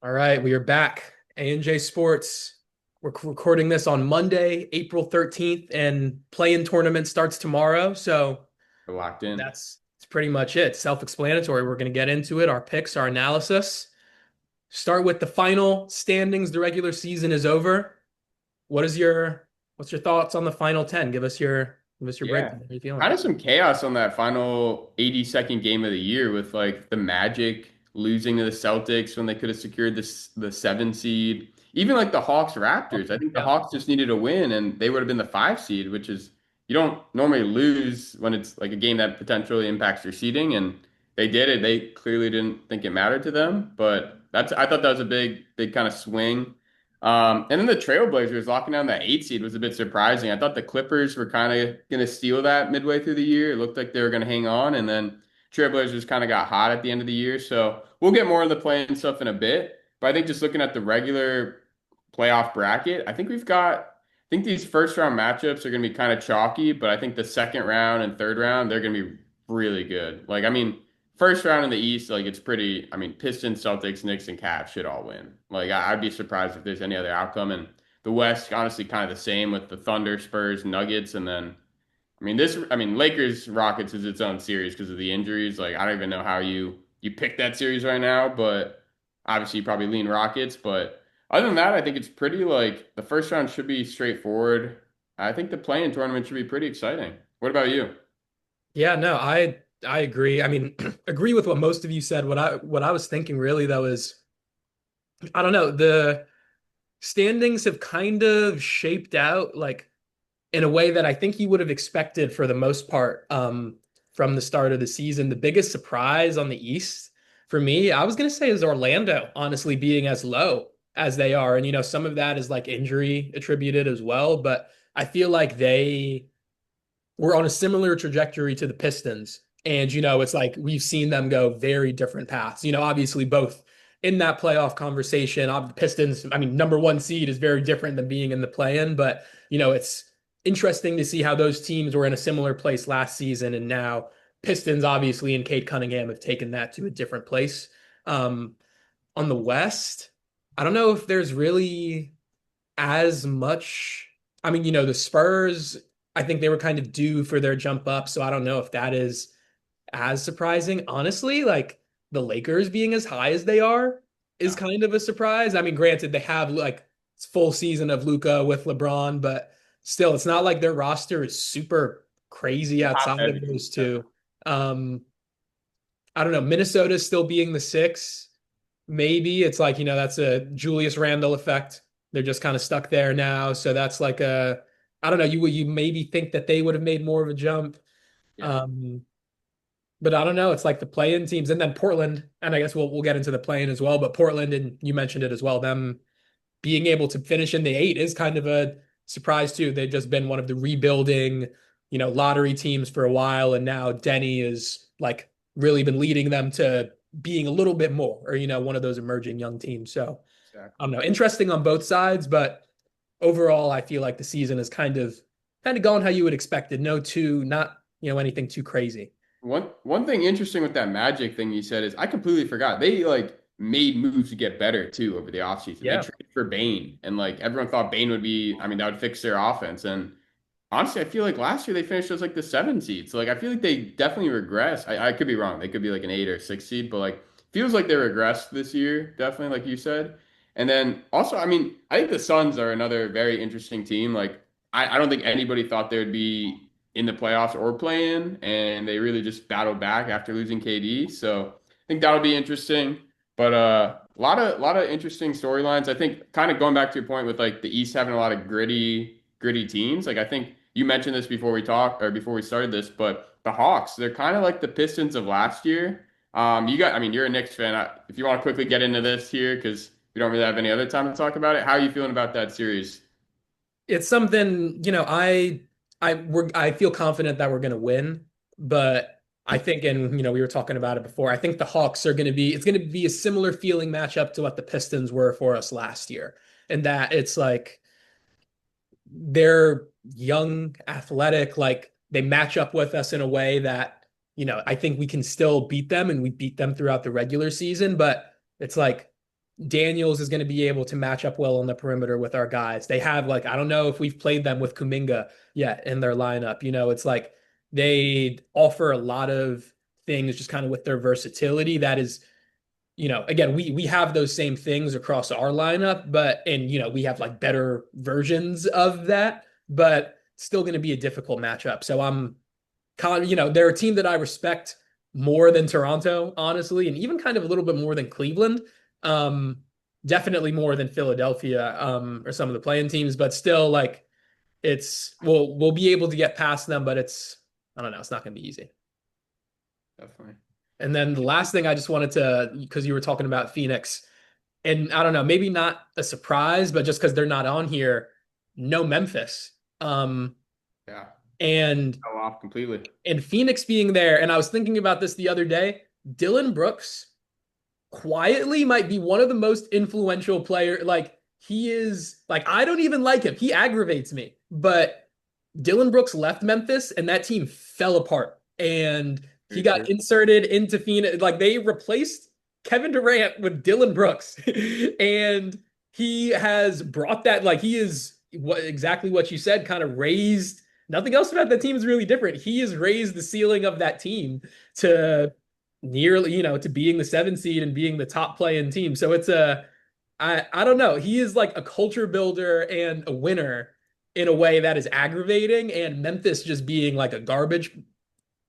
All right, we are back. A&J Sports. We're recording this on Monday, April 13th, and play-in tournament starts tomorrow. So We're locked in. that's pretty much it. Self-explanatory. We're going to get into it, our picks, our analysis. Start with the final standings. The regular season is over. What's your thoughts on the final 10? Give us your Yeah. breakdown. How are you feeling? Kind of some chaos on that final 82nd game of the year with like the Magic losing to the Celtics when they could have secured the 7 seed. Even like the Hawks Raptors. I think the Yeah. Hawks just needed a win and they would have been the 5 seed, which is you don't normally lose when it's like a game that potentially impacts your seeding. And they did it. They clearly didn't think it mattered to them. But I thought that was a big kind of swing. And then the Trailblazers locking down that 8 seed was a bit surprising. I thought the Clippers were kind of going to steal that midway through the year. It looked like they were going to hang on, and then Trailblazers kind of got hot at the end of the year. So we'll get more of the play-in stuff in a bit. But I think just looking at the regular playoff bracket, I think these first round matchups are going to be kind of chalky, but I think the second round and third round, they're going to be really good. Like, I mean, first round in the East, like it's pretty. I mean, Pistons, Celtics, Knicks, and Cavs should all win. Like I'd be surprised if there's any other outcome. And the West, honestly, kind of the same with the Thunder, Spurs, Nuggets, and then I mean, Lakers, Rockets is its own series because of the injuries. Like I don't even know how you pick that series right now, but obviously you probably lean Rockets. But other than that, I think it's pretty like the first round should be straightforward. I think the play-in tournament should be pretty exciting. What about you? Yeah, no, I agree. I mean, agree with what most of you said. What I was thinking really though is I don't know, the standings have kind of shaped out like in a way that I think you would have expected for the most part from the start of the season. The biggest surprise on the East for me, I was going to say is Orlando, honestly, being as low as they are. And, some of that is like injury attributed as well. But I feel like they were on a similar trajectory to the Pistons. And, it's like we've seen them go very different paths. Obviously both in that playoff conversation. The Pistons, I mean, number one seed is very different than being in the play-in, but it's interesting to see how those teams were in a similar place last season, and now Pistons obviously and Cade Cunningham have taken that to a different place. Um, on the West, I don't know if there's really as much. I mean, the Spurs, I think they were kind of due for their jump up, so I don't know if that is as surprising. Honestly, like the Lakers being as high as they are is Yeah. kind of a surprise. I mean, granted, they have like full season of Luca with LeBron, but still, it's not like their roster is super crazy Top outside of heavy. those Yeah. two. Um, I don't know. Minnesota still being the six. Maybe it's like, that's a Julius Randle effect. They're just kind of stuck there now. So that's like I don't know, you maybe think that they would have made more of a jump. Yeah. Um, but I don't know. It's like the play-in teams and then Portland, and I guess we'll get into the play-in as well. But Portland, and you mentioned it as well, them being able to finish in the eight is kind of a surprise too. They've just been one of the rebuilding, lottery teams for a while, and now Denny is like really been leading them to being a little bit more, or one of those emerging young teams. So I Exactly. don't know, interesting on both sides, but overall, I feel like the season is kind of going how you would expect it. No two, not anything too crazy. One thing interesting with that Magic thing you said is I completely forgot. They like made moves to get better too over the offseason. They Yeah. traded for Bane and like everyone thought Bane would be, I mean, that would fix their offense. And honestly, I feel like last year they finished as like the 7 seed. So like I feel like they definitely regressed. I could be wrong. They could be like an 8 or 6 seed, but like feels like they regressed this year, definitely, like you said. And then also, I mean, I think the Suns are another very interesting team. Like I don't think anybody thought they would be in the playoffs or play in, and they really just battled back after losing KD. So I think that'll be interesting. But a lot of interesting storylines. I think kind of going back to your point with like the East having a lot of gritty teams. Like I think you mentioned this before we talked or before we started this, but the Hawks, they're kind of like the Pistons of last year. I mean, you're a Knicks fan. If you want to quickly get into this here, because we don't really have any other time to talk about it. How are you feeling about that series? It's something, I feel confident that we're going to win, but I think, and we were talking about it before. I think the Hawks are going to be. It's going to be a similar feeling matchup to what the Pistons were for us last year, and that it's like they're young, athletic, like they match up with us in a way that I think we can still beat them, and we beat them throughout the regular season. But it's like Daniels is going to be able to match up well on the perimeter with our guys. They have like I don't know if we've played them with Kuminga yet in their lineup. It's like they offer a lot of things just kind of with their versatility. That is, again, we have those same things across our lineup, but and we have like better versions of that, but still going to be a difficult matchup. So I'm kind of, they're a team that I respect more than Toronto, honestly, and even kind of a little bit more than Cleveland. Um, Definitely more than Philadelphia, or some of the playing teams, but still like we'll be able to get past them, but I don't know, it's not going to be easy. Definitely. And then the last thing I just wanted to, because you were talking about Phoenix, and I don't know, maybe not a surprise, but just because they're not on here, no Memphis. Um, Yeah. and Fell off completely. and Phoenix being there, and I was thinking about this the other day. Dylan Brooks quietly might be one of the most influential player. Like he is, like I don't even like him. He aggravates me. But Dylan Brooks left Memphis, and that team fell apart. And he Very got true. inserted into Phoenix. Like they replaced Kevin Durant with Dylan Brooks, and he has brought that. Like he is exactly what you said. Kind of raised. Nothing else about that team is really different. He has raised the ceiling of that team to nearly, to being the 7 seed and being the top playing team. So I don't know. He is like a culture builder and a winner in a way that is aggravating. And Memphis just being like a garbage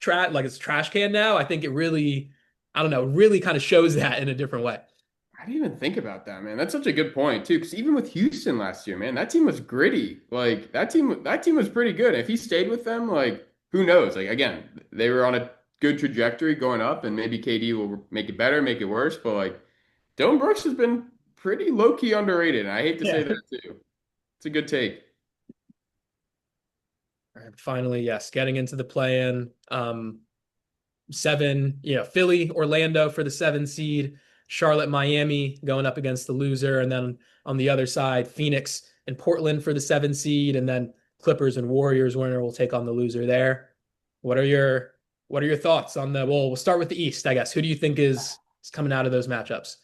like it's trash can now. I think it really, I don't know, really kind of shows that in a different way. I didn't even think about that, man. That's such a good point too. Because even with Houston last year, man, that team was gritty. Like that team was pretty good. If he stayed with them, like who knows? Like again, they were on a good trajectory going up, and maybe KD will make it better, make it worse. But like Dylan Brooks has been pretty low key underrated, and I hate to say Yeah. that too. It's a good take. All right, finally, yes, getting into the play-in. Seven, Philly, Orlando for the 7 seed, Charlotte, Miami going up against the loser, and then on the other side, Phoenix and Portland for the 7 seed, and then Clippers and Warriors winner will take on the loser there. What are your what are your thoughts on the? Well, we'll start with the East, I guess. Who do you think is coming out of those matchups?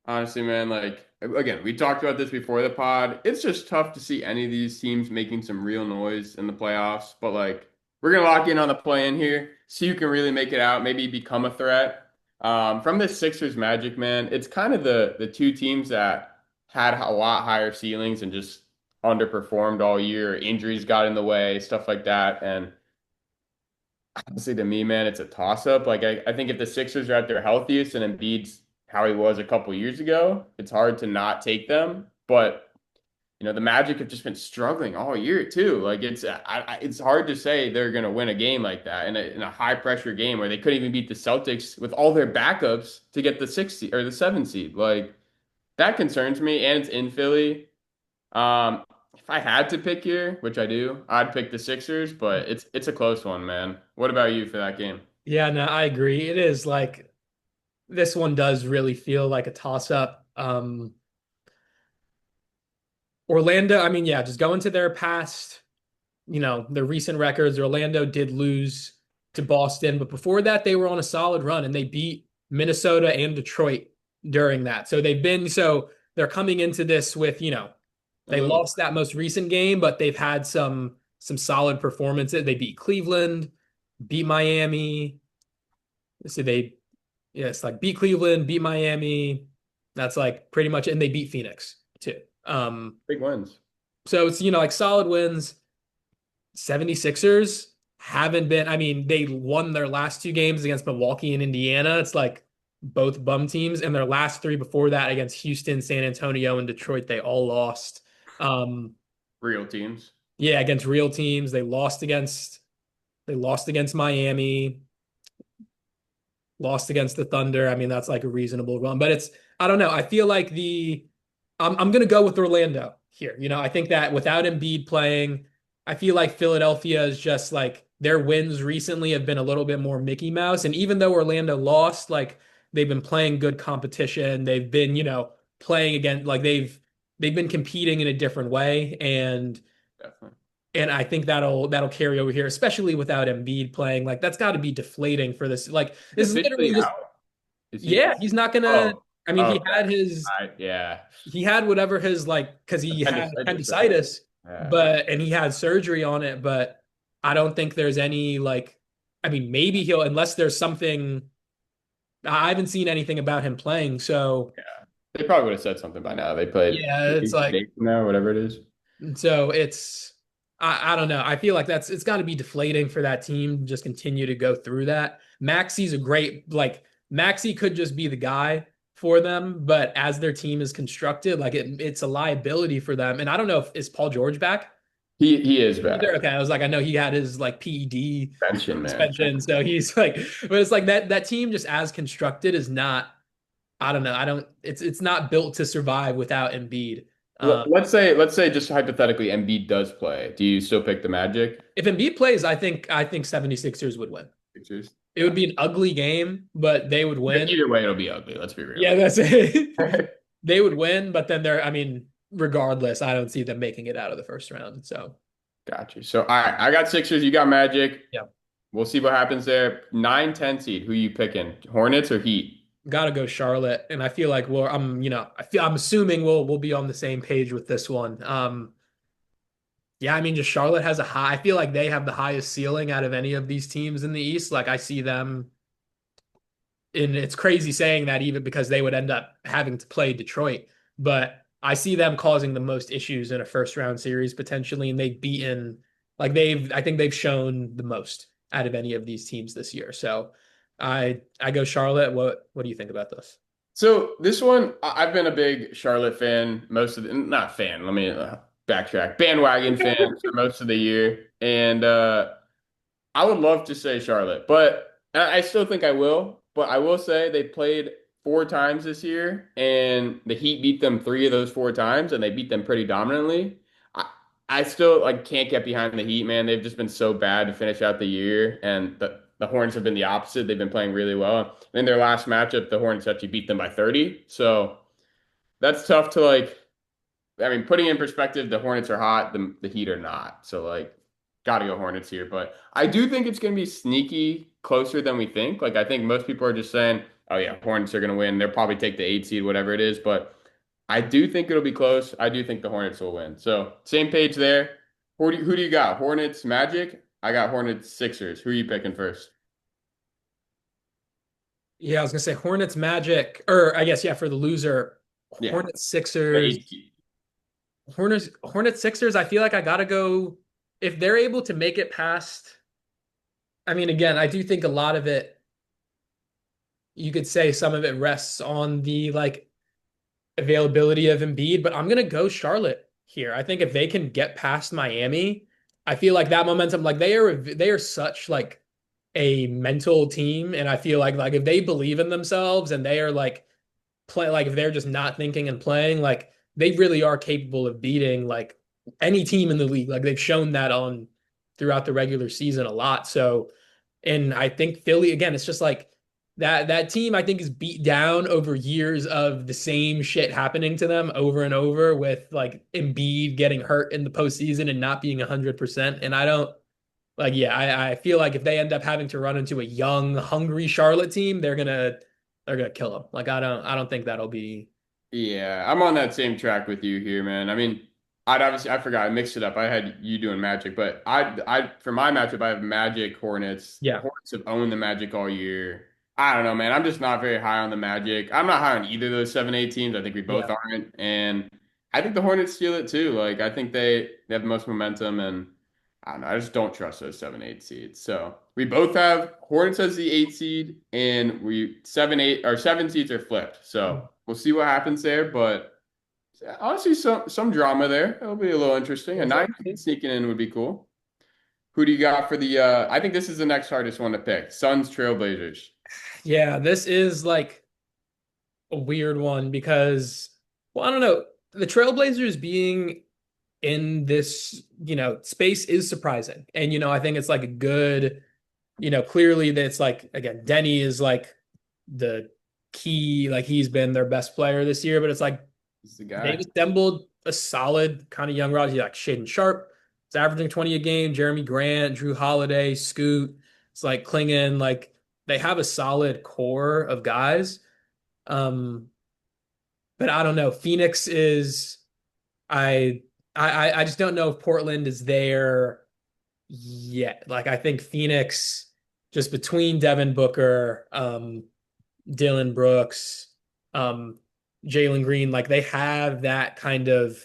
Honestly, man, like again, we talked about this before the pod. It's just tough to see any of these teams making some real noise in the playoffs. But like, we're gonna lock in on the play in here, see who can really make it out, maybe become a threat. From the Sixers Magic, man, it's kind of the two teams that had a lot higher ceilings and just underperformed all year. Injuries got in the way, stuff like that. And honestly, to me, man, it's a toss up. Like I think if the Sixers are at their healthiest and Embiid's how he was a couple years ago, it's hard to not take them. But the Magic have just been struggling all year too. Like it's hard to say they're gonna win a game like that in a high pressure game where they couldn't even beat the Celtics with all their backups to get the 6 seed or the 7 seed. Like that concerns me, and it's in Philly. If I had to pick here, which I do, I'd pick the Sixers, but it's a close one, man. What about you for that game? Yeah, no, I agree. It is like this one does really feel like a toss-up. Orlando, I mean, yeah, just going to their past, their recent records. Orlando did lose to Boston, but before that, they were on a solid run and they beat Minnesota and Detroit during that. So they're coming into this with, they Ooh, lost that most recent game, but they've had some solid performances. They beat Cleveland, beat Miami. So it's like beat Cleveland, beat Miami. That's like pretty much, and they beat Phoenix too. big wins. So it's, like solid wins. 76ers haven't been, I mean, they won their last 2 games against Milwaukee and Indiana. It's like both bum teams, and their last three before that against Houston, San Antonio, and Detroit, they all lost. Um, Real teams. yeah, against real teams. They lost against Miami, lost against the Thunder. I mean, that's like a reasonable run, but I don't know. I feel like I'm gonna go with Orlando here. I think that without Embiid playing, I feel like Philadelphia is just like their wins recently have been a little bit more Mickey Mouse. And even though Orlando lost, like they've been playing good competition. They've been, playing again, like they've been competing in a different way. Definitely. And I think that'll carry over here, especially without Embiid playing. Like that's got to be deflating for this. Like He's this is literally officially just out. Is he? yeah, he's not gonna Oh. I mean, Okay. Yeah. he had whatever his like because he had Appendicitis, right? appendicitis, Yeah. but and he had surgery on it, but I don't think there's any like I mean, maybe he'll unless there's something I haven't seen anything about him playing, so They probably would have said something by now. They played yeah, it's 2 like days from now, whatever it is. so it's I don't know. I feel like it's got to be deflating for that team to just continue to go through that. Maxi's a great like Maxi could just be the guy for them, but as their team is constructed, like it's a liability for them. And I don't know if is Paul George back He is either. back. Okay, I was like, I know he had his like PED Benching, man. suspension, so he's like, but it's like that team just as constructed is not. I don't know. I don't. It's not built to survive without Embiid. Let's say just hypothetically Embiid does play. Do you still pick the Magic? If Embiid plays, I think 76ers would win. Sixers? It would be an ugly game, but they would win. Either way, it'll be ugly. Let's be real. Yeah, that's it. They would win, but then I mean, regardless, I don't see them making it out of the first round. So, Got you. So, all right, I got Sixers. You got Magic. yeah, We'll see what happens there. 9, 10 seed. Who you picking? Hornets or Heat? gotta go Charlotte. And I feel like I'm assuming we'll be on the same page with this one. Yeah, I mean, just Charlotte has a high. I feel like they have the highest ceiling out of any of these teams in the East. Like I see them, and it's crazy saying that even because they would end up having to play Detroit, but I see them causing the most issues in a first round series potentially, and they've beaten like I think they've shown the most out of any of these teams this year. So I go Charlotte. What do you think about this? So this one, I've been a big Charlotte fan most of the, not fan, let me backtrack, bandwagon fan for most of the year. And I would love to say Charlotte, but I still think I will. But I will say they played 4 times this year, and the Heat beat them 3 of those 4 times, and they beat them pretty dominantly. I, I still like can't get behind the Heat, man. They've just been so bad to finish out the year, and the Hornets have been the opposite. They've been playing really well. In their last matchup, the Hornets actually beat them by 30. So that's tough to like. I mean, putting in perspective, the Hornets are hot, the Heat are not. So like, gotta go Hornets here. But I do think it's gonna be sneaky closer than we think. Like I think most people are just saying, "Oh yeah, Hornets are gonna win. They'll probably take the 8 seed, whatever it is." But I do think it'll be close. I do think the Hornets will win. So same page there. Who do you got? Hornets, Magic. I got Hornets, Sixers. Who are you picking first? Yeah, I was gonna say Hornets Magic, or I guess yeah, for the loser, Yeah, Hornets the Sixers. 8 seed. Hornets Sixers, I feel like I gotta go if they're able to make it past. I mean, again, I do think a lot of it, you could say some of it rests on the like availability of Embiid, but I'm gonna go Charlotte here. I think if they can get past Miami, I feel like that momentum, like they are such like a mental team, and I feel like if they believe in themselves and they are like play like if they're just not thinking and playing, like they really are capable of beating like any team in the league. Like they've shown that on throughout the regular season a lot. So, and I think Philly again, it's just like that team I think is beat down over years of the same shit happening to them over and over with like Embiid getting hurt in the postseason and not being 100%. And I don't like, yeah, I feel like if they end up having to run into a young, hungry Charlotte team, they're gonna kill them. Like I don't think that'll be. Yeah, I'm on that same track with you here, man. I mean, I forgot I mixed it up. I had you doing Magic, but I for my matchup I have Magic Hornets. The Yeah, Hornets have owned the Magic all year. I don't know, man. I'm just not very high on the Magic. I'm not high on either of those 7, 8 teams. I think we both yeah. aren't, and I think the Hornets steal it too. Like I think they have the most momentum, and I don't know. I just don't trust those 7, 8 seeds. So we both have Hornets as the 8 seed, and we 7, 8 or 7 seeds are flipped. So we'll see what happens there. But honestly, some drama there. It'll be a little interesting. A That's 9 seed sneaking in would be cool. Who do you got for the? I think this is the next hardest one to pick. Suns Trailblazers. Yeah, this is like a weird one because, well, I don't know. The Trailblazers being in this, space is surprising. And, I think it's like a good, clearly that's like, again, Denny is like the key, like he's been their best player this year, but it's like This is the they've guy. assembled a solid kind of young roster. Like Shaden Sharp, it's averaging 20 a game. Jeremy Grant, Drew Holiday, Scoot. It's like Klingon. Like they have a solid core of guys. Um, but I don't know. Phoenix is I I just don't know if Portland is there yet. Like I think Phoenix just between Devin Booker, Dylan Brooks, um, Jalen Green, like they have that kind of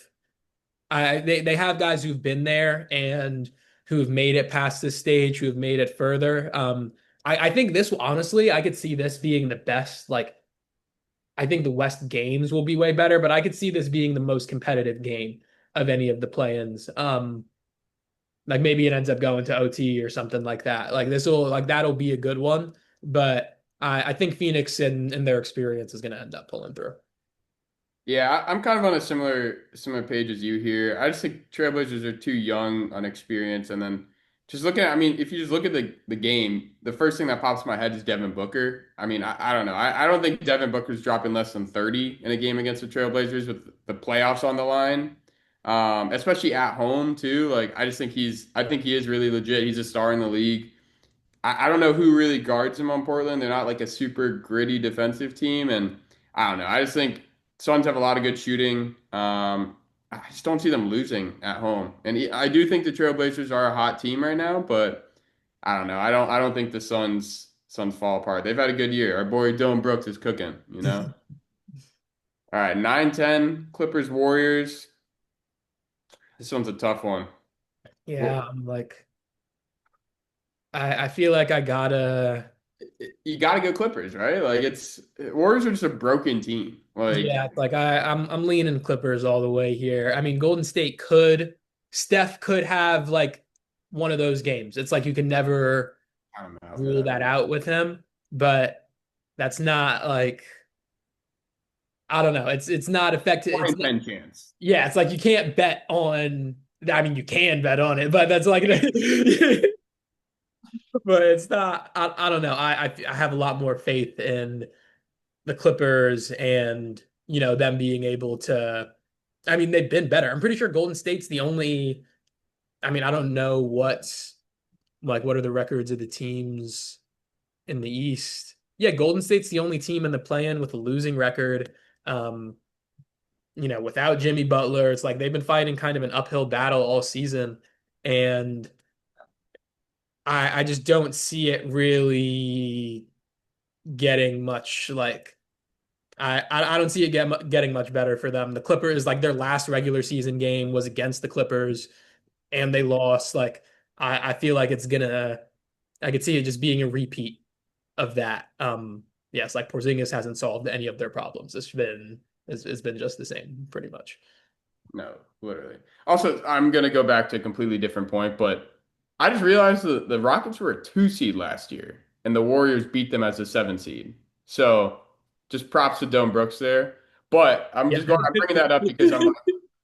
they have guys who've been there and who've made it past this stage, who have made it further. I think this honestly, I could see this being the best. Like, I think the West games will be way better, but I could see this being the most competitive game of any of the play-ins. Like maybe it ends up going to OT or something like that. Like this will like that'll be a good one, but I think Phoenix and their experience is going to end up pulling through. Yeah, I'm kind of on a similar page as you here. I just think Trailblazers are too young, unexperienced, and then just looking at, I mean, if you just look at the game, the first thing that pops in my head is Devin Booker. I mean, I don't know. I don't think Devin Booker's dropping less than 30 in a game against the Trailblazers with the playoffs on the line. Especially at home too. Like I think he is really legit. He's a star in the league. I don't know who really guards him on Portland. They're not like a super gritty defensive team, and I don't know. I just think Suns have a lot of good shooting. I just don't see them losing at home, and I do think the Trailblazers are a hot team right now, but I don't know. I don't think the Suns fall apart. They've had a good year. Our boy Dylan Brooks is cooking, you know. All right, 9-10 Clippers Warriors. This one's a tough one. Yeah, Well, I'm like I feel like I gotta you got to go Clippers, right? Like it's Warriors are just a broken team. Like yeah, like I'm leaning Clippers all the way here. I mean, Golden State Steph could have like one of those games. It's like you can never I don't know for rule that. that out with him, but that's not like I don't know. It's not effective. One It's in not, 10 chance. yeah, it's like you can't bet on I mean, you can bet on it, but that's like but it's not I don't know. I have a lot more faith in the Clippers and them being able to I mean they've been better. I'm pretty sure Golden State's the only I mean I don't know what are the records of the teams in the East. Yeah, Golden State's the only team in the play-in with a losing record. Um, without Jimmy Butler, it's like they've been fighting kind of an uphill battle all season and I just don't see it really getting much like I don't see it getting much better for them. The Clippers, like their last regular season game was against the Clippers and they lost. Like I feel like I could see it just being a repeat of that. Yes, like Porzingis hasn't solved any of their problems. It's been just the same pretty much. No, literally. Also, I'm gonna go back to a completely different point, but I just realized the Rockets were a 2 seed last year, and the Warriors beat them as a 7 seed. So, just props to Dylan Brooks there. But Yeah. I'm bringing that up because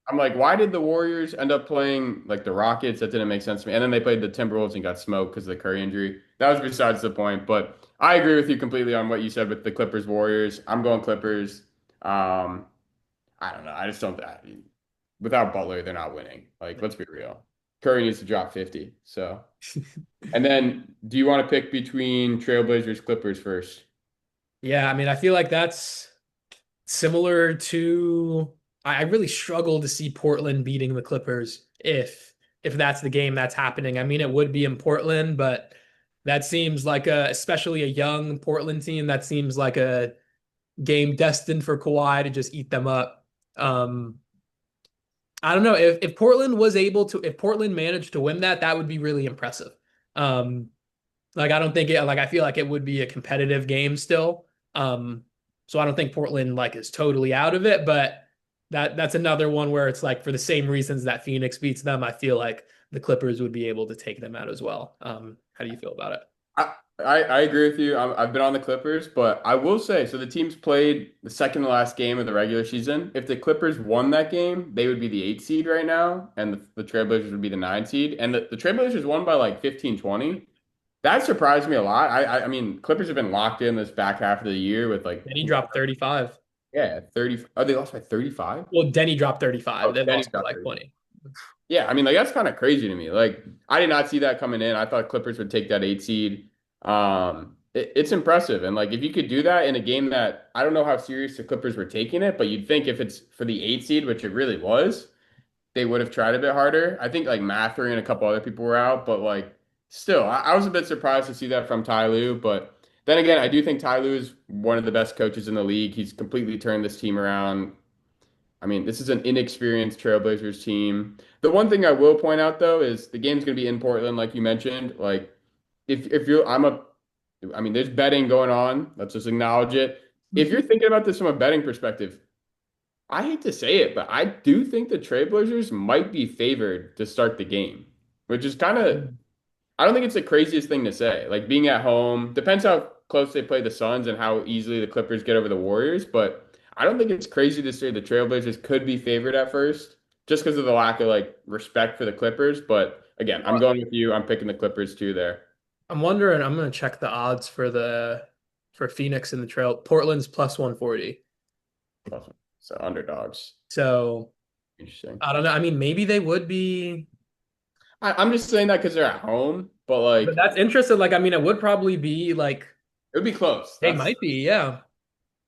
I'm like, why did the Warriors end up playing like the Rockets? That didn't make sense to me. And then they played the Timberwolves and got smoked because of the Curry injury. That was besides the point. But I agree with you completely on what you said with the Clippers Warriors. I'm going Clippers. Um, I don't know. I just don't. Without Butler, they're not winning. Like, let's be real. Curry needs to drop 50. So, and then do you want to pick between Trailblazers, Clippers first? Yeah, I mean, I feel like that's similar to I really struggle to see Portland beating the Clippers if that's the game that's happening. I mean, it would be in Portland, but that seems like especially a young Portland team, that seems like a game destined for Kawhi to just eat them up. I don't know if Portland was able to if Portland managed to win that, that would be really impressive. Um, like I don't think it like I feel like it would be a competitive game still. So I don't think Portland like is totally out of it, but that's another one where it's like for the same reasons that Phoenix beats them, I feel like the Clippers would be able to take them out as well. How do you feel about it? I agree with you. I've been on the Clippers, but I will say, so the teams played the second to last game of the regular season. If the Clippers won that game, they would be the 8 seed right now, and the Trailblazers would be the 9 seed. And the Trailblazers won by like 15-20. That surprised me a lot. I mean, Clippers have been locked in this back half of the year with like, Denny dropped 35. yeah, 30. Oh, they lost by 35? Well, Denny dropped 35. Oh, They Denny lost by got like 35. 20. Yeah, I mean, like that's kind of crazy to me. Like, I did not see that coming in. I thought Clippers would take that 8 seed. it's impressive. And like if you could do that in a game that I don't know how serious the Clippers were taking it, but you'd think if it's for the 8 seed, which it really was, they would have tried a bit harder. I think like Mathurin and a couple other people were out, but like still, I was a bit surprised to see that from Ty Lue. But then again, I do think Ty Lue is one of the best coaches in the league. He's completely turned this team around. I mean, this is an inexperienced Trailblazers team. The one thing I will point out though is the game's going to be in Portland, like you mentioned. Like if you're, I mean, there's betting going on. Let's just acknowledge it. If you're thinking about this from a betting perspective, I hate to say it, but I do think the Trailblazers might be favored to start the game, which is kind of, I don't think it's the craziest thing to say. Like being at home, depends how close they play the Suns and how easily the Clippers get over the Warriors, but I don't think it's crazy to say the Trailblazers could be favored at first just because of the lack of like respect for the Clippers. But again, I'm going with you. I'm picking the Clippers too there. I'm wondering, I'm gonna check the odds for Phoenix and the Trail. Portland's plus 140. Awesome. So underdogs. So Interesting. I don't know. I mean, maybe they would be, I'm just saying that because they're at home, but but like that's interesting. Like, I mean, it would probably be like it would be close. they That's might be, yeah.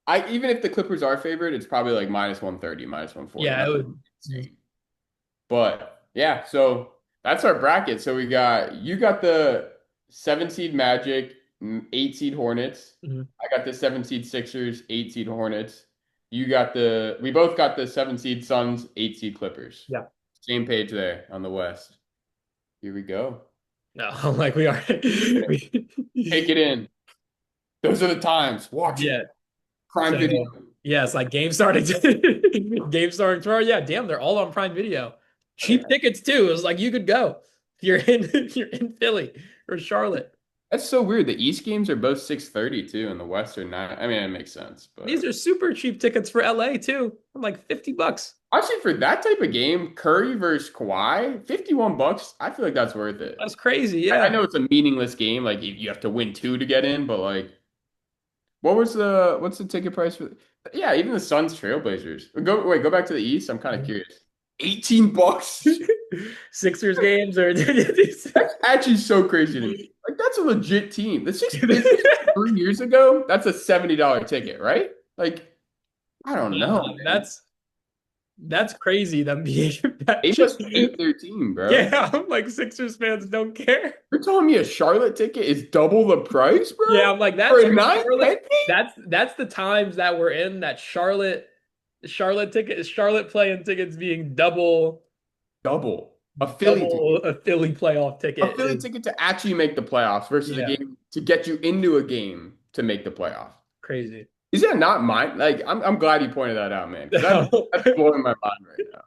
I even if the Clippers are favored, it's probably like minus 130, minus 140. Yeah, it Nothing would. insane. But yeah, so that's our bracket. So you got the 7 seed Magic, 8 seed Hornets. Mhm. I got the 7 seed Sixers, 8 seed Hornets. We both got the 7 seed Suns, 8 seed Clippers. Yeah. Same page there on the West. Here we go. No, like we are. Take it in. Those are the times. Watch it. Yeah. Prime Video. So yeah, it's like game starting tomorrow. Yeah, damn, they're all on Prime Video. Cheap tickets too. It was like you could go if you're in if you're in Philly or Charlotte. That's so weird. The East games are both 6:30 too, and the West are not. I mean, it makes sense, These but are super cheap tickets for LA too. I'm like $50. actually for that type of game, Curry versus Kawhi, $51. I feel like that's worth it. That's crazy. I Yeah. know it's a meaningless game, like you have to win two to get in, but like, what's the ticket price for? Yeah, even the Suns Trailblazers. Go back to the East. I'm kind of curious. $18. Sixers games or That's actually so crazy to me. Like that's a legit team. The six 3 years ago, that's a $70 ticket, right? Like I don't know, man. that's crazy. Them being that They cheap. must hate their team, bro. Yeah, I'm like Sixers fans don't care. You're telling me a Charlotte ticket is double the price, Yeah, bro? I'm like For that's a nine Charlotte. penny? That's the times that we're in. That Charlotte playing tickets being Double. double a Philly playoff A ticket Philly is ticket to actually make the playoffs versus a yeah game to get you into a game to make the playoff. crazy. Is that not mine? Like, I'm glad you pointed that out, man. 'Cause that's blowing my mind right now.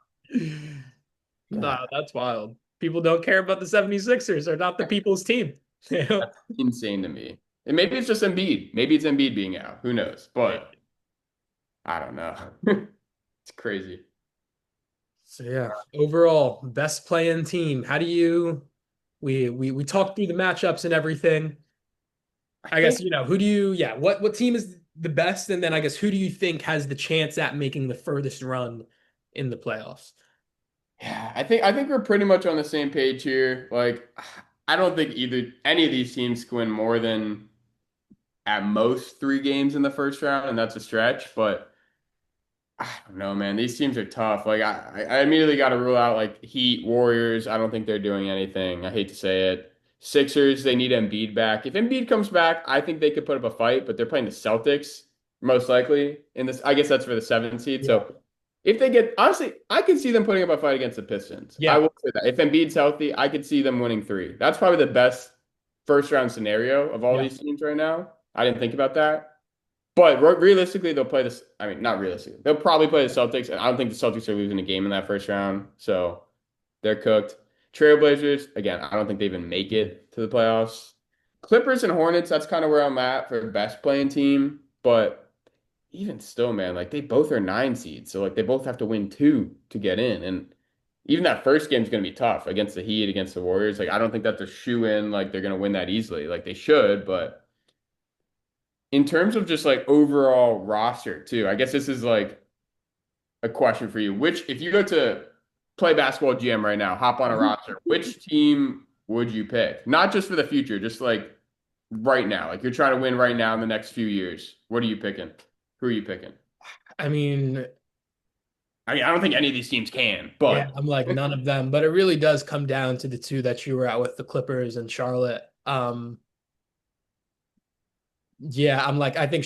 Yeah, Nah, that's wild. People don't care about the 76ers. They're not the people's team. You know? that's insane to me. And maybe it's just Embiid. Maybe it's Embiid being out. Who knows? But I don't know. It's crazy. So yeah, overall, best playing team. How do you we talked through the matchups and everything. I I guess think, you know who do you yeah, what team is the best? And then I guess who do you think has the chance at making the furthest run in the playoffs? yeah, I think we're pretty much on the same page here. Like, I don't think any of these teams can win more than at most 3 games in the first round, and that's a stretch. But I don't know, man. These teams are tough. Like I immediately got to rule out like Heat, Warriors. I don't think they're doing anything. I hate to say it. Sixers, they need Embiid back. If Embiid comes back, I think they could put up a fight, but they're playing the Celtics most likely in this. I guess that's for the 7 seed. Yeah. So if they get honestly, I could see them putting up a fight against the Pistons. I Yeah. will say that. If Embiid's healthy, I could see them winning 3. That's probably the best first round scenario of all Yeah. these teams right now. I didn't think about that. But realistically, they'll play this. I mean, not realistically. They'll probably play the Celtics, and I don't think the Celtics are losing a game in that first round. So they're cooked. Trailblazers, again, I don't think they even make it to the playoffs. Clippers and Hornets, that's kind of where I'm at for best playing team. But even still, man, like they both are 9 seeds. So like they both have to win 2 to get in. And even that first game is going to be tough against the Heat, against the Warriors. Like I don't think that's a shoe in, like they're going to win that easily. Like they should, but in terms of just like overall roster too, I guess this is like a question for you. Which, if you go to play basketball GM right now, hop on a roster, which team would you pick? Not just for the future, just like right now? Like you're trying to win right now in the next few years. What are you picking? Who are you picking? I mean, I mean, I don't think any of these teams can, yeah, but I'm like none of them, but it really does come down to the two that you were at with the Clippers and Charlotte. Yeah, I'm like I think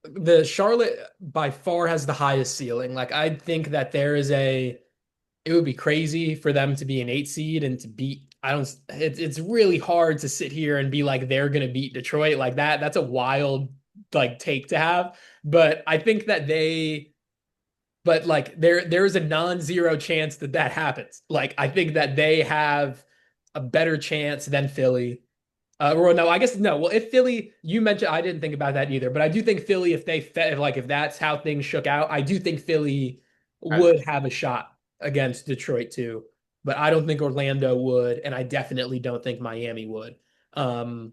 the Charlotte by far has the highest ceiling. Like I think that it would be crazy for them to be an 8 seed and to beat. I don't. It's really hard to sit here and be like they're gonna beat Detroit like that. That's a wild like take to have. But I think that but like there's a non-zero chance that that happens. Like I think that they have a better chance than Philly. Or no, I guess no. Well, if Philly, you mentioned, I didn't think about that either, but I do think Philly, if that's how things shook out, I do think Philly I, would have a shot against Detroit too. But I don't think Orlando would, and I definitely don't think Miami would. Um,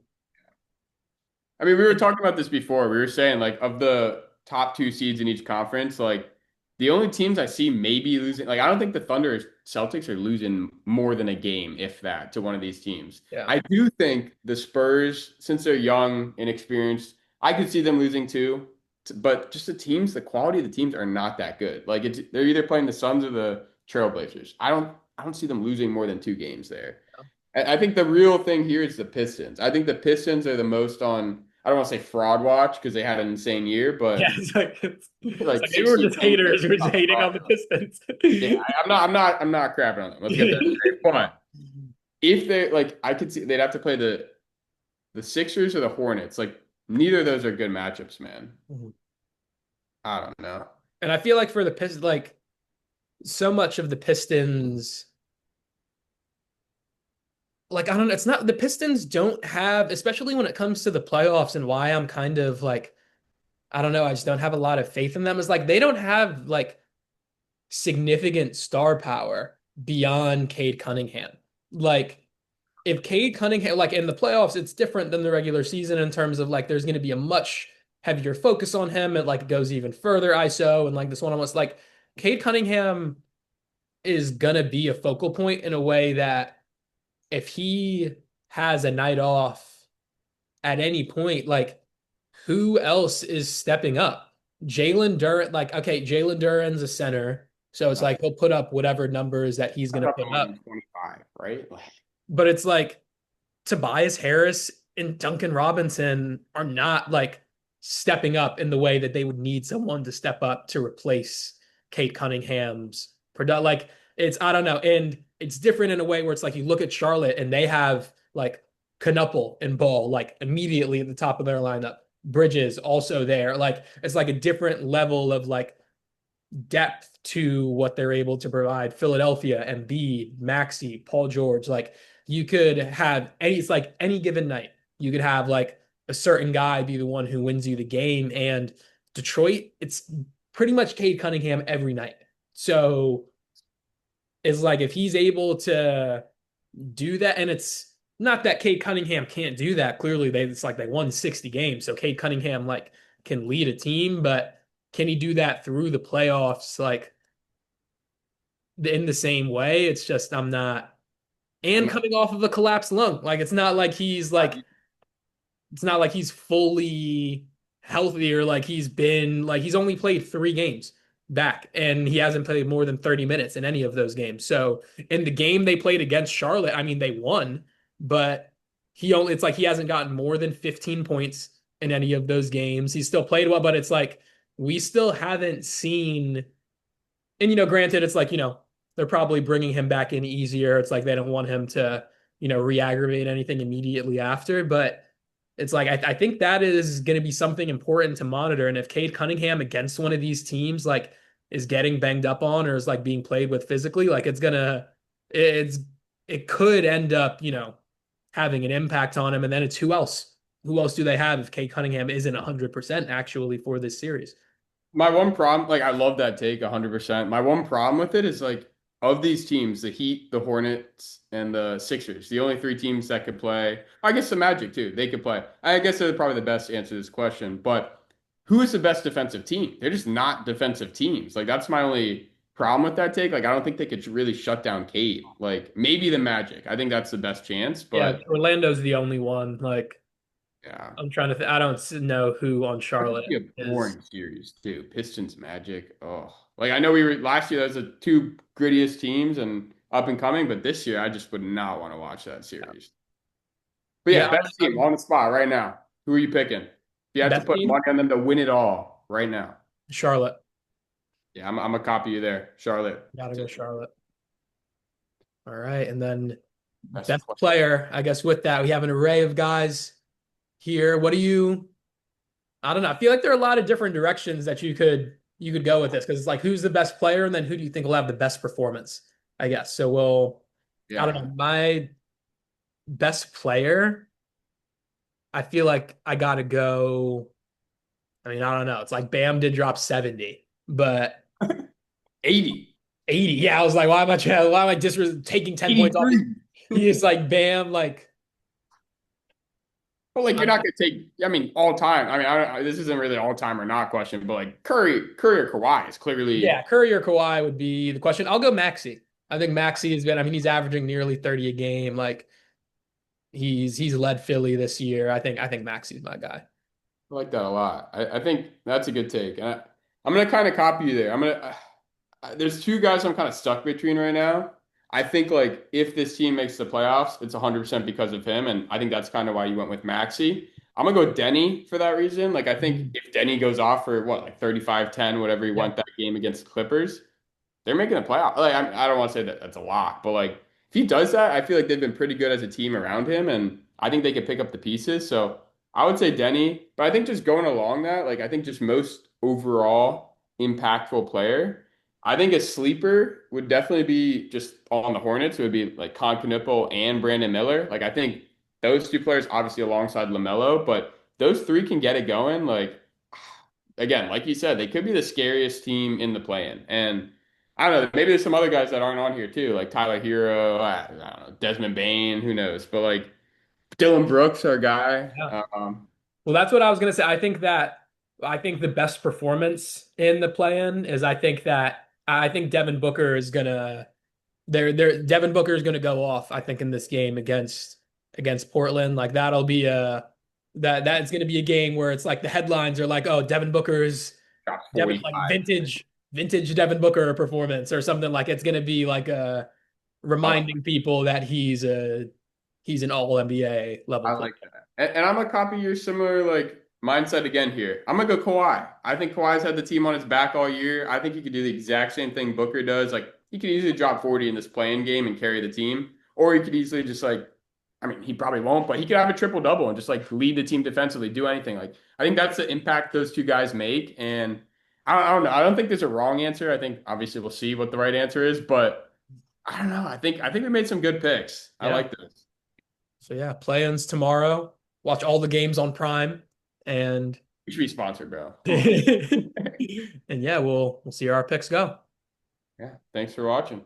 I mean, we were talking about this before. We were saying like of the top two seeds in each conference, like the only teams I see maybe losing, like I don't think the Thunder or Celtics are losing more than a game, if that, to one of these teams. yeah, I do think the Spurs, since they're young, inexperienced, I could see them losing too. But just the teams, the quality of the teams are not that good. Like they're either playing the Suns or the Trailblazers. I don't see them losing more than two games there. I think the real thing here is the Pistons. I think the Pistons are the most on, I don't want to say fraud watch because they had an insane year, yeah. but It's like like maybe we're 16 just wins, they're haters. We're just tough hating fraud. on the Pistons. Yeah, I'm not crapping on them. Let's get that straight. But if they like, I could see they'd have to play the Sixers or the Hornets. Like neither of those are good matchups, man. I don't know. And I feel like for the Pistons, like so much of the Pistons. Like I don't know, it's not the Pistons don't have, especially when it comes to the playoffs and why I'm kind of like I don't know, I just don't have a lot of faith in them. Is like they don't have like significant star power beyond Cade Cunningham. Like if Cade Cunningham like in the playoffs, it's different than the regular season in terms of like there's going to be a much heavier focus on him. It like goes even further ISO and like this one almost like Cade Cunningham is gonna be a focal point in a way that if he has a night off at any point, like who else is stepping up? Jalen Duren, like, okay, Jalen Duren's a center. So it's I like he'll put up whatever numbers that he's going to thought put they were up. in 25, right? Like, But it's like Tobias Harris and Duncan Robinson are not like stepping up in the way that they would need someone to step up to replace Kate Cunningham's product. Like I don't know. And it's different in a way where it's like you look at Charlotte and they have like Knuppel and Ball like immediately at the top of their lineup. Bridges also there. Like it's like a different level of like depth to what they're able to provide. Philadelphia, Embiid, Maxey, Paul George. Like you could have it's like any given night, you could have like a certain guy be the one who wins you the game. And Detroit, it's pretty much Cade Cunningham every night. So it's like if he's able to do that, and it's not that Cade Cunningham can't do that. Clearly, it's like they won 60 games, so Cade Cunningham like can lead a team, but can he do that through the playoffs like in the same way? It's just I'm not. I'm And not, coming off of a collapsed lung, like it's not like he's fully healthy or like he's been like he's only played 3 games back and he hasn't played more than 30 minutes in any of those games. So in the game they played against Charlotte, I mean they won, but it's like he hasn't gotten more than 15 points in any of those games. He still played well, but it's like we still haven't seen and granted it's like, they're probably bringing him back in easier. It's like they don't want him to, re-aggravate anything immediately after, but it's like I think that is going to be something important to monitor. And if Cade Cunningham against one of these teams like is getting banged up on or is like being played with physically, like it's it could end up, having an impact on him. And then it's who else? Who else do they have if Cade Cunningham isn't 100% actually for this series? my one problem, like I love that take 100%. My one problem with it is like of these teams, the Heat, the Hornets, and the Sixers, the only three teams that could play. I guess the Magic too. They could play. I guess they're probably the best answer to this question. But who is the best defensive team? They're just not defensive teams. Like that's my only problem with that take. Like, I don't think they could really shut down Cade. Like, maybe the Magic. I think that's the best chance, Yeah, but Orlando's the only one. Like, yeah. I'm trying to I don't know who on That could Charlotte be a is. boring series too. Pistons Magic. Oh, like I know we were last year. That was the two grittiest teams and up and coming, but this year I just would not want to watch that series. But Yeah, yeah, best team on the spot right now. Who are you picking? If you had to best put team, money on them to win it all right now. Charlotte. Yeah, I'm a copy you there, Charlotte. Gotta go Charlotte. All right, and then Best best player. player. I guess with that we have an array of guys here. What do you? I don't know. I feel like there are a lot of different directions that you could go with this because it's like who's the best player and then who do you think will have the best performance? I guess. So we'll. I don't Yeah, know. My best player. I feel like I gotta go. I mean, I don't know. It's like Bam did drop 70, but 80, 80. Yeah, I was like, why am I just taking 10 points off? 83. He is like Bam, like But like I you're don't not know. gonna take. I mean, all time. I mean, this isn't really all time or not question, but like Curry or Kawhi is Yeah, clearly Curry or Kawhi would be the question. I'll go Maxi. I think Maxi has been, I mean, he's averaging nearly 30 a game. Like he's led Philly this year. I think Maxi's my guy. I like that a lot. I think that's a good take. I'm gonna kind of copy you there. There's two guys I'm kind of stuck between right now. I think like if this team makes the playoffs, it's 100% because of him, and I think that's kind of why you went with Maxi. I'm gonna go Denny for that reason. Like I think Mhm. if Denny goes off for what like 35, 10, whatever he Yeah. went that game against the Clippers, they're making the playoff. Like I don't want to say that that's a lock, but like if he does that, I feel like they've been pretty good as a team around him, and I think they could pick up the pieces. So I would say Denny, but I think just going along that, like I think just most overall impactful player. I think a sleeper would definitely be just on the Hornets. It would be like Con Knipple and Brandon Miller. Like I think those two players, obviously alongside LaMelo, but those three can get it going. Like again, like you said, they could be the scariest team in the play-in. And I don't know, maybe there's some other guys that aren't on here too, like Tyler Hero, I don't know, Desmond Bain, who knows? But like Dylan Brooks, our guy. Yeah. Well, that's what I was gonna say. I think the best performance in the play-in is I think Devin Booker is gonna Devin Booker is gonna go off, I think, in this game against Portland. Like that'll be that's gonna be a game where it's like the headlines are like, oh, Devin Booker's Got Devin like 45. vintage Devin Booker performance or something like it's gonna be like reminding people that he's an all NBA level I player. like that. And I'm gonna copy your similar like mindset again here. I'm gonna go Kawhi. I think Kawhi's had the team on his back all year. I think he could do the exact same thing Booker does. Like he could easily drop 40 in this playing game and carry the team, or he could easily just like, I mean, he probably won't, but he could have a triple double and just like lead the team defensively, do anything. Like I think that's the impact those two guys make. And I don't know. I don't think there's a wrong answer. I think obviously we'll see what the right answer is, but I don't know. I think we made some good picks. I Yeah. like this. So yeah, play-ins tomorrow. Watch all the games on Prime, and We should be sponsored, bro. and yeah, we'll see how our picks go. Yeah. Thanks for watching.